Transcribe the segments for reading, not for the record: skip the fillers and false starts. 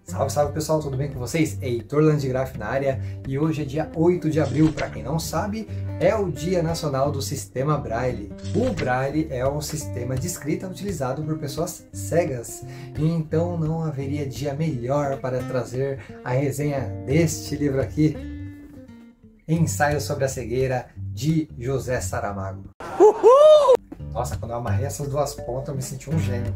Salve, salve pessoal, tudo bem com vocês? Heitor Landgraf na área e hoje é dia 8 de abril, para quem não sabe, é o Dia Nacional do Sistema Braille. O Braille é um sistema de escrita utilizado por pessoas cegas, e então não haveria dia melhor para trazer a resenha deste livro aqui, Ensaio sobre a Cegueira, de José Saramago. Uhul! Nossa, quando eu amarrei essas duas pontas eu me senti um gênio.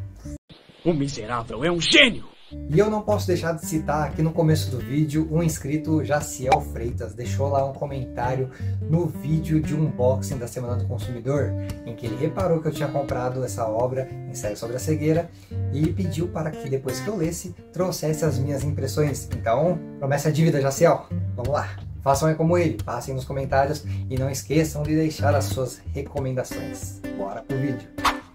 O miserável é um gênio! E eu não posso deixar de citar aqui no começo do vídeo um inscrito, Jaciel Freitas, deixou lá um comentário no vídeo de unboxing da Semana do Consumidor, em que ele reparou que eu tinha comprado essa obra, Ensaio sobre a Cegueira, e pediu para que depois que eu lesse, trouxesse as minhas impressões. Então, promessa é dívida, Jaciel, vamos lá! Façam como ele, passem nos comentários e não esqueçam de deixar as suas recomendações. Bora pro vídeo!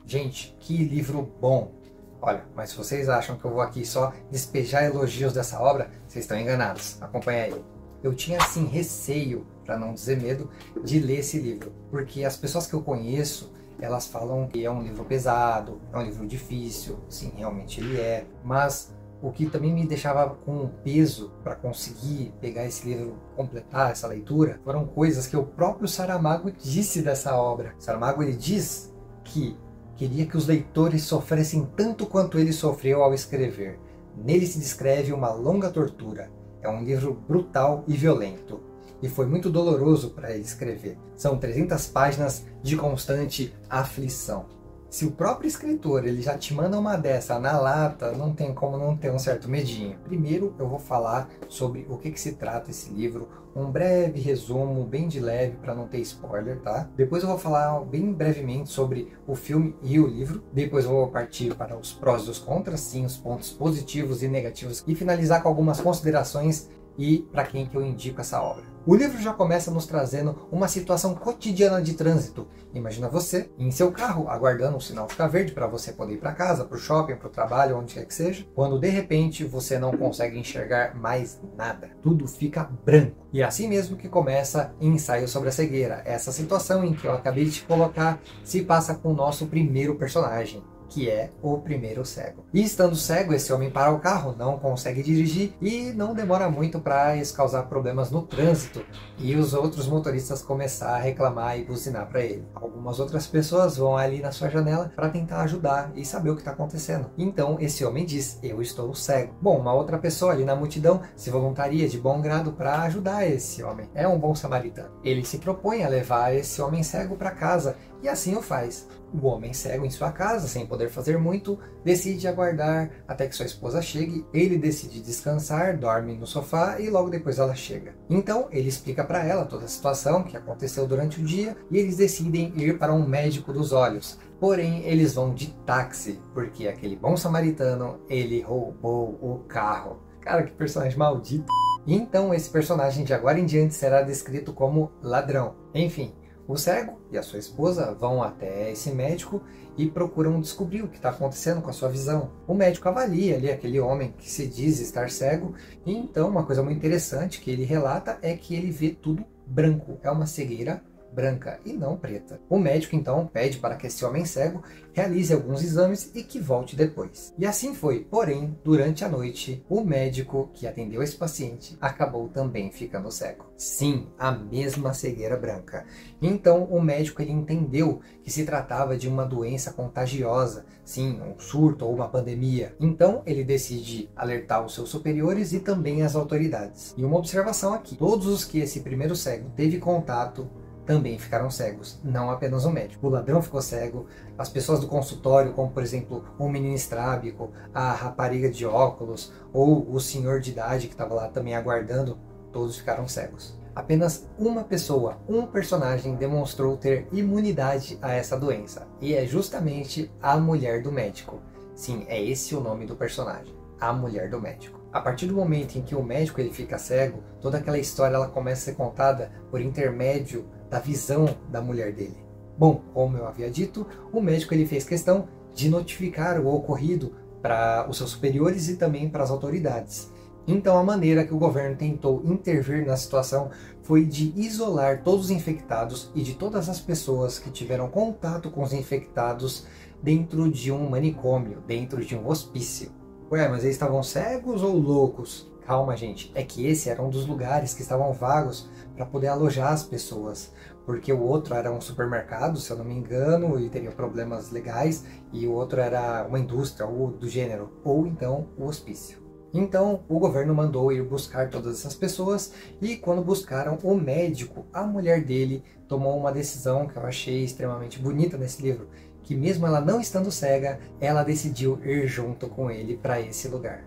Gente, que livro bom! Olha, mas se vocês acham que eu vou aqui só despejar elogios dessa obra, vocês estão enganados. Acompanha aí. Eu tinha assim receio, para não dizer medo, de ler esse livro, porque as pessoas que eu conheço, elas falam que é um livro pesado, é um livro difícil, sim, realmente ele é, mas o que também me deixava com peso para conseguir pegar esse livro, completar essa leitura, foram coisas que o próprio Saramago disse dessa obra. Saramago ele diz que queria que os leitores sofressem tanto quanto ele sofreu ao escrever. Nele se descreve uma longa tortura. É um livro brutal e violento. E foi muito doloroso para ele escrever. São 300 páginas de constante aflição. Se o próprio escritor ele já te manda uma dessa na lata, não tem como não ter um certo medinho. Primeiro eu vou falar sobre o que se trata esse livro, um breve resumo, bem de leve, para não ter spoiler, tá? Depois eu vou falar bem brevemente sobre o filme e o livro. Depois eu vou partir para os prós e os contras, sim, os pontos positivos e negativos, e finalizar com algumas considerações e para quem que eu indico essa obra. O livro já começa nos trazendo uma situação cotidiana de trânsito. Imagina você em seu carro, aguardando o sinal ficar verde para você poder ir para casa, para o shopping, para o trabalho, onde quer que seja, quando de repente você não consegue enxergar mais nada. Tudo fica branco. E assim mesmo que começa Ensaio sobre a Cegueira. Essa situação em que eu acabei de te colocar se passa com o nosso primeiro personagem, que é o primeiro cego. E estando cego, esse homem para o carro, não consegue dirigir e não demora muito para isso causar problemas no trânsito e os outros motoristas começar a reclamar e buzinar para ele. Algumas outras pessoas vão ali na sua janela para tentar ajudar e saber o que está acontecendo. Então esse homem diz: eu estou cego. Bom, uma outra pessoa ali na multidão se voluntaria de bom grado para ajudar esse homem. É um bom samaritano. Ele se propõe a levar esse homem cego para casa e assim o faz. O homem cego em sua casa, sem poder fazer muito, decide aguardar até que sua esposa chegue. Ele decide descansar, dorme no sofá e logo depois ela chega. Então ele explica para ela toda a situação que aconteceu durante o dia e eles decidem ir para um médico dos olhos. Porém, eles vão de táxi, porque aquele bom samaritano, ele roubou o carro. Cara, que personagem maldito. Então esse personagem de agora em diante será descrito como ladrão. Enfim, o cego e a sua esposa vão até esse médico e procuram descobrir o que está acontecendo com a sua visão. O médico avalia ali aquele homem que se diz estar cego, e então uma coisa muito interessante que ele relata é que ele vê tudo branco. É uma cegueira branca e não preta. O médico então pede para que esse homem cego realize alguns exames e que volte depois. E assim foi, porém, durante a noite, o médico que atendeu esse paciente acabou também ficando cego. Sim, a mesma cegueira branca. Então o médico ele entendeu que se tratava de uma doença contagiosa, sim, um surto ou uma pandemia. Então ele decide alertar os seus superiores e também as autoridades. E uma observação aqui: todos os que esse primeiro cego teve contato também ficaram cegos, não apenas o médico. O ladrão ficou cego, as pessoas do consultório, como por exemplo o menino estrábico, a rapariga de óculos ou o senhor de idade que estava lá também aguardando, todos ficaram cegos. Apenas uma pessoa, um personagem demonstrou ter imunidade a essa doença, e é justamente a mulher do médico. Sim, é esse o nome do personagem, a mulher do médico. A partir do momento em que o médico ele fica cego, toda aquela história ela começa a ser contada por intermédio da visão da mulher dele. Bom, como eu havia dito, o médico ele fez questão de notificar o ocorrido para os seus superiores e também para as autoridades. Então a maneira que o governo tentou intervir na situação foi de isolar todos os infectados e de todas as pessoas que tiveram contato com os infectados dentro de um manicômio, dentro de um hospício. Ué, mas eles estavam cegos ou loucos? Calma, gente, é que esse era um dos lugares que estavam vagos para poder alojar as pessoas, porque o outro era um supermercado, se eu não me engano, e teria problemas legais, e o outro era uma indústria ou do gênero, ou então o hospício. Então o governo mandou ir buscar todas essas pessoas, e quando buscaram o médico, a mulher dele tomou uma decisão que eu achei extremamente bonita nesse livro, que mesmo ela não estando cega, ela decidiu ir junto com ele para esse lugar.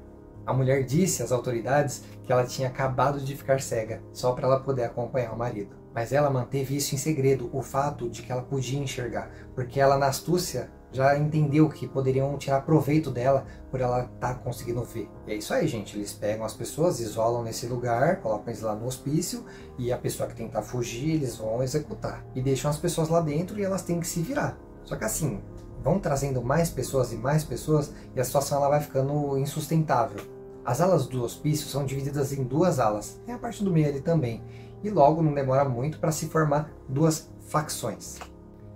A mulher disse às autoridades que ela tinha acabado de ficar cega, só para ela poder acompanhar o marido. Mas ela manteve isso em segredo, o fato de que ela podia enxergar, porque ela, na astúcia, já entendeu que poderiam tirar proveito dela por ela estar conseguindo ver. E é isso aí, gente. Eles pegam as pessoas, isolam nesse lugar, colocam eles lá no hospício, e a pessoa que tentar fugir, eles vão executar. E deixam as pessoas lá dentro e elas têm que se virar. Só que assim, vão trazendo mais pessoas e a situação ela vai ficando insustentável. As alas do hospício são divididas em duas alas, tem a parte do meio ali também, e logo não demora muito para se formar duas facções.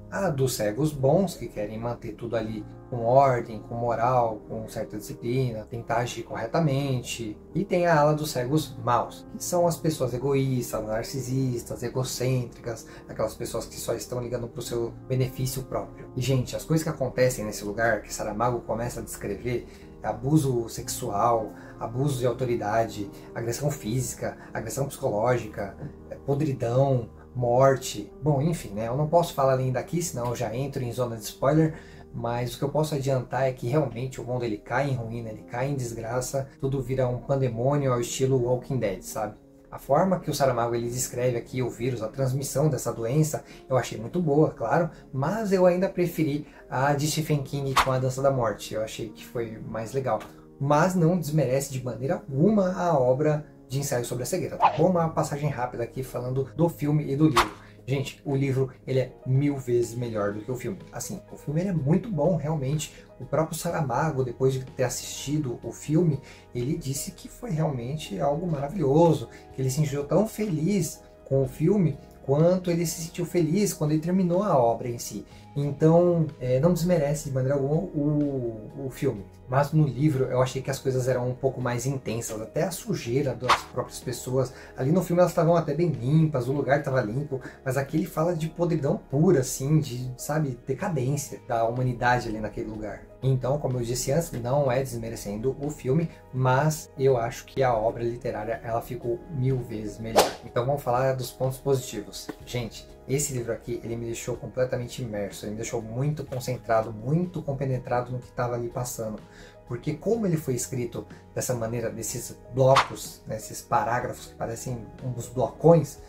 A dos cegos bons, que querem manter tudo ali com ordem, com moral, com certa disciplina, tentar agir corretamente. E tem a ala dos cegos maus, que são as pessoas egoístas, narcisistas, egocêntricas, aquelas pessoas que só estão ligando para o seu benefício próprio. E, gente, as coisas que acontecem nesse lugar, que Saramago começa a descrever, abuso sexual, abuso de autoridade, agressão física, agressão psicológica, podridão, morte, bom, enfim, né? Eu não posso falar além daqui, senão eu já entro em zona de spoiler, mas o que eu posso adiantar é que realmente o mundo ele cai em ruína, ele cai em desgraça, tudo vira um pandemônio ao estilo Walking Dead, sabe? A forma que o Saramago ele descreve aqui o vírus, a transmissão dessa doença, eu achei muito boa, claro, mas eu ainda preferi a de Stephen King com A Dança da Morte, eu achei que foi mais legal. Mas não desmerece de maneira alguma a obra de Ensaio sobre a Cegueira. Tá bom? Uma passagem rápida aqui falando do filme e do livro. Gente, o livro ele é 1000 vezes melhor do que o filme. Assim, o filme ele é muito bom, realmente. O próprio Saramago, depois de ter assistido o filme, ele disse que foi realmente algo maravilhoso, que ele se sentiu tão feliz com o filme quanto ele se sentiu feliz quando ele terminou a obra em si. Então, não desmerece de maneira alguma o filme. Mas no livro eu achei que as coisas eram um pouco mais intensas, até a sujeira das próprias pessoas. Ali no filme elas estavam até bem limpas, o lugar estava limpo, mas aqui ele fala de podridão pura, assim, de, sabe, decadência da humanidade ali naquele lugar. Então, como eu disse antes, não é desmerecendo o filme, mas eu acho que a obra literária ela ficou 1000 vezes melhor. Então vamos falar dos pontos positivos. Gente, esse livro aqui, ele me deixou completamente imerso, ele me deixou muito concentrado, muito compenetrado no que estava ali passando. Porque como ele foi escrito dessa maneira, desses blocos, né, esses parágrafos que parecem uns blocões,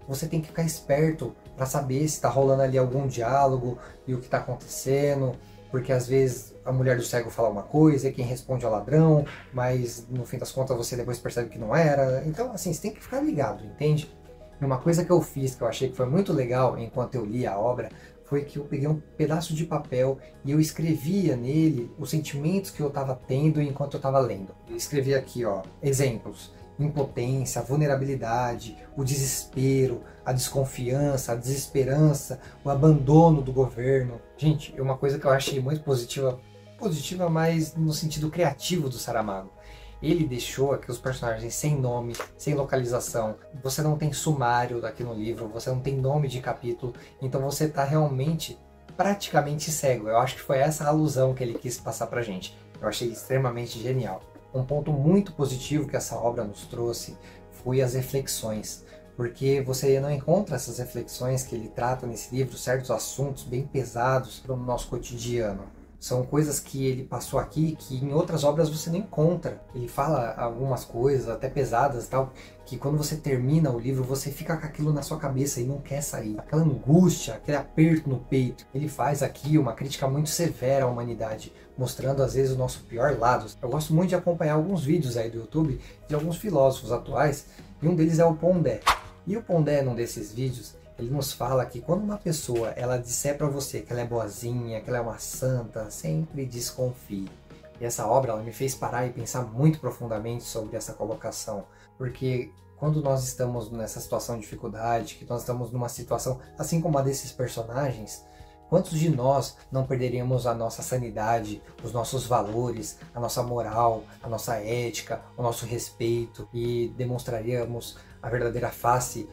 você tem que ficar esperto para saber se está rolando ali algum diálogo e o que está acontecendo, porque às vezes a mulher do cego fala uma coisa e quem responde é o ladrão, mas no fim das contas você depois percebe que não era. Então assim, você tem que ficar ligado, entende? E uma coisa que eu fiz, que eu achei que foi muito legal enquanto eu li a obra, foi que eu peguei um pedaço de papel e eu escrevia nele os sentimentos que eu estava tendo enquanto eu estava lendo. Eu escrevi aqui, ó, exemplos: impotência, a vulnerabilidade, o desespero, a desconfiança, a desesperança, o abandono do governo. Gente, é uma coisa que eu achei muito positiva, mas no sentido criativo do Saramago. Ele deixou aqui os personagens sem nome, sem localização. Você não tem sumário aqui no livro, você não tem nome de capítulo, então você está realmente praticamente cego. Eu acho que foi essa a alusão que ele quis passar pra gente. Eu achei extremamente genial. Um ponto muito positivo que essa obra nos trouxe foi as reflexões, porque você não encontra essas reflexões que ele trata nesse livro, certos assuntos bem pesados para o nosso cotidiano. São coisas que ele passou aqui que em outras obras você não encontra. Ele fala algumas coisas, até pesadas e tal, que quando você termina o livro você fica com aquilo na sua cabeça e não quer sair. Aquela angústia, aquele aperto no peito. Ele faz aqui uma crítica muito severa à humanidade, mostrando às vezes o nosso pior lado. Eu gosto muito de acompanhar alguns vídeos aí do YouTube de alguns filósofos atuais, e um deles é o Pondé. E o Pondé, num desses vídeos, ele nos fala que quando uma pessoa ela disser para você que ela é boazinha, que ela é uma santa, sempre desconfie. E essa obra ela me fez parar e pensar muito profundamente sobre essa colocação, porque quando nós estamos nessa situação de dificuldade, que nós estamos numa situação assim como a desses personagens, Quantos de nós não perderíamos a nossa sanidade, os nossos valores, a nossa moral, a nossa ética, o nosso respeito e demonstraríamos a verdadeira face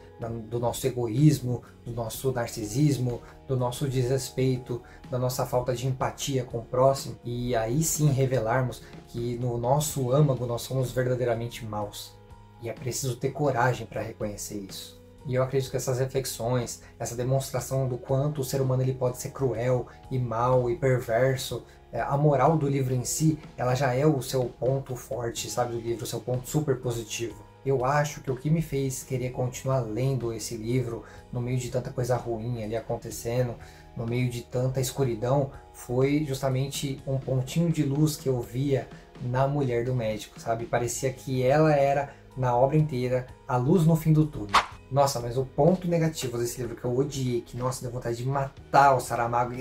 do nosso egoísmo, do nosso narcisismo, do nosso desrespeito, da nossa falta de empatia com o próximo, e aí sim revelarmos que no nosso âmago nós somos verdadeiramente maus. E é preciso ter coragem para reconhecer isso. E eu acredito que essas reflexões, essa demonstração do quanto o ser humano ele pode ser cruel e mau e perverso, a moral do livro em si, ela já é o seu ponto forte, sabe, do livro, o seu ponto super positivo. Eu acho que o que me fez querer continuar lendo esse livro, no meio de tanta coisa ruim ali acontecendo, no meio de tanta escuridão, foi justamente um pontinho de luz que eu via na mulher do médico, sabe? Parecia que ela era, na obra inteira, a luz no fim do túnel. Nossa, mas o ponto negativo desse livro que eu odiei, que nossa, deu vontade de matar o Saramago,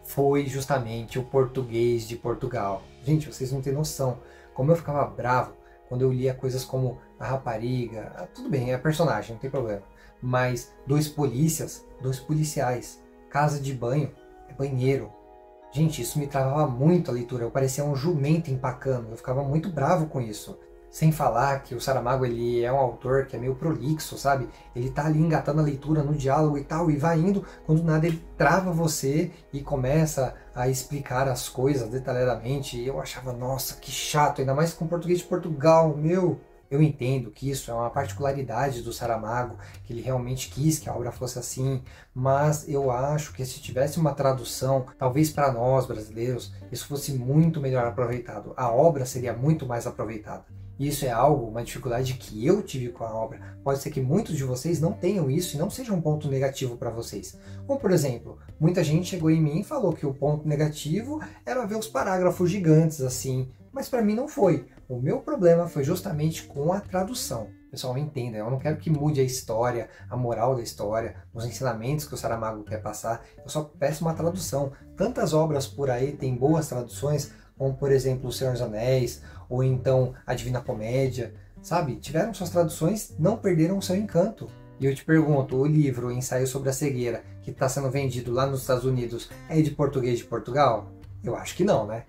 foi justamente o português de Portugal. Gente, vocês não têm noção como eu ficava bravo quando eu lia coisas como a rapariga, tudo bem, é personagem, não tem problema, mas dois policiais, casa de banho, é banheiro. Gente, isso me travava muito a leitura, eu parecia um jumento empacando, eu ficava muito bravo com isso. Sem falar que o Saramago ele é um autor que é meio prolixo, sabe? Ele tá ali engatando a leitura no diálogo e tal, e vai indo, quando nada ele trava você e começa a explicar as coisas detalhadamente. E eu achava, nossa, que chato, ainda mais com português de Portugal, meu! Eu entendo que isso é uma particularidade do Saramago, que ele realmente quis que a obra fosse assim, mas eu acho que se tivesse uma tradução, talvez para nós brasileiros, isso fosse muito melhor aproveitado. A obra seria muito mais aproveitada. E isso é algo, uma dificuldade que eu tive com a obra. Pode ser que muitos de vocês não tenham isso e não seja um ponto negativo para vocês. Como, por exemplo, muita gente chegou em mim e falou que o ponto negativo era ver os parágrafos gigantes assim, mas para mim não foi. O meu problema foi justamente com a tradução. Pessoal, entenda, eu não quero que mude a história, a moral da história, os ensinamentos que o Saramago quer passar, eu só peço uma tradução. Tantas obras por aí têm boas traduções, como por exemplo O Senhor dos Anéis, ou então A Divina Comédia, sabe? Tiveram suas traduções, não perderam o seu encanto. E eu te pergunto, o livro Ensaio sobre a Cegueira, que está sendo vendido lá nos Estados Unidos, é de português de Portugal? Eu acho que não, né?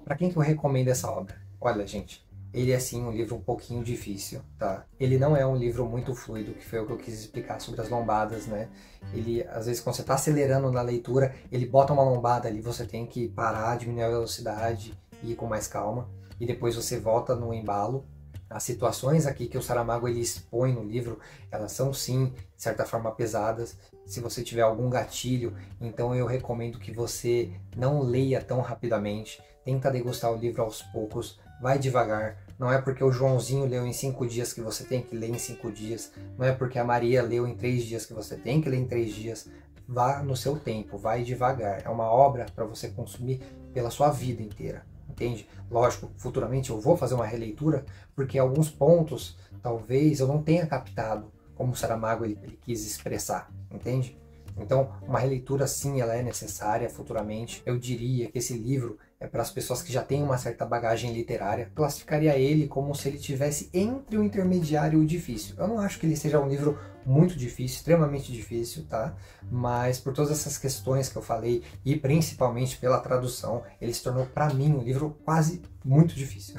Para quem que eu recomendo essa obra? Olha, gente, ele é sim um livro um pouquinho difícil, tá? Ele não é um livro muito fluido, que foi o que eu quis explicar sobre as lombadas, né? Ele, às vezes, quando você está acelerando na leitura, ele bota uma lombada ali, você tem que parar, diminuir a velocidade e ir com mais calma. E depois você volta no embalo. As situações aqui que o Saramago ele expõe no livro, elas são sim, de certa forma, pesadas. Se você tiver algum gatilho, então eu recomendo que você não leia tão rapidamente. Tenta degustar o livro aos poucos, vai devagar. Não é porque o Joãozinho leu em 5 dias que você tem que ler em 5 dias. Não é porque a Maria leu em 3 dias que você tem que ler em 3 dias. Vá no seu tempo, vai devagar. É uma obra para você consumir pela sua vida inteira. Entende? Lógico, futuramente eu vou fazer uma releitura, porque alguns pontos talvez eu não tenha captado como o Saramago ele quis expressar, entende? Então, uma releitura sim, ela é necessária futuramente. Eu diria que esse livro é para as pessoas que já têm uma certa bagagem literária. Classificaria ele como se ele tivesse entre o intermediário e o difícil. Eu não acho que ele seja um livro muito difícil, extremamente difícil, tá? Mas por todas essas questões que eu falei, e principalmente pela tradução, ele se tornou para mim um livro quase muito difícil.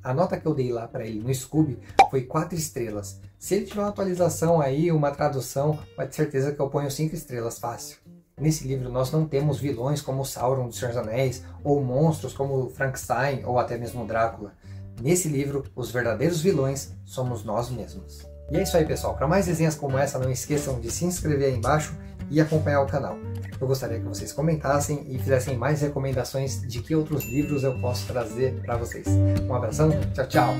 A nota que eu dei lá para ele no Scooby foi 4 estrelas. Se ele tiver uma atualização aí, uma tradução, pode ter certeza que eu ponho 5 estrelas fácil. Nesse livro nós não temos vilões como Sauron do Senhor dos Anéis, ou monstros como Frankenstein, ou até mesmo Drácula. Nesse livro, os verdadeiros vilões somos nós mesmos. E é isso aí, pessoal. Para mais resenhas como essa, não esqueçam de se inscrever aí embaixo e acompanhar o canal. Eu gostaria que vocês comentassem e fizessem mais recomendações de que outros livros eu posso trazer para vocês. Um abração, tchau, tchau!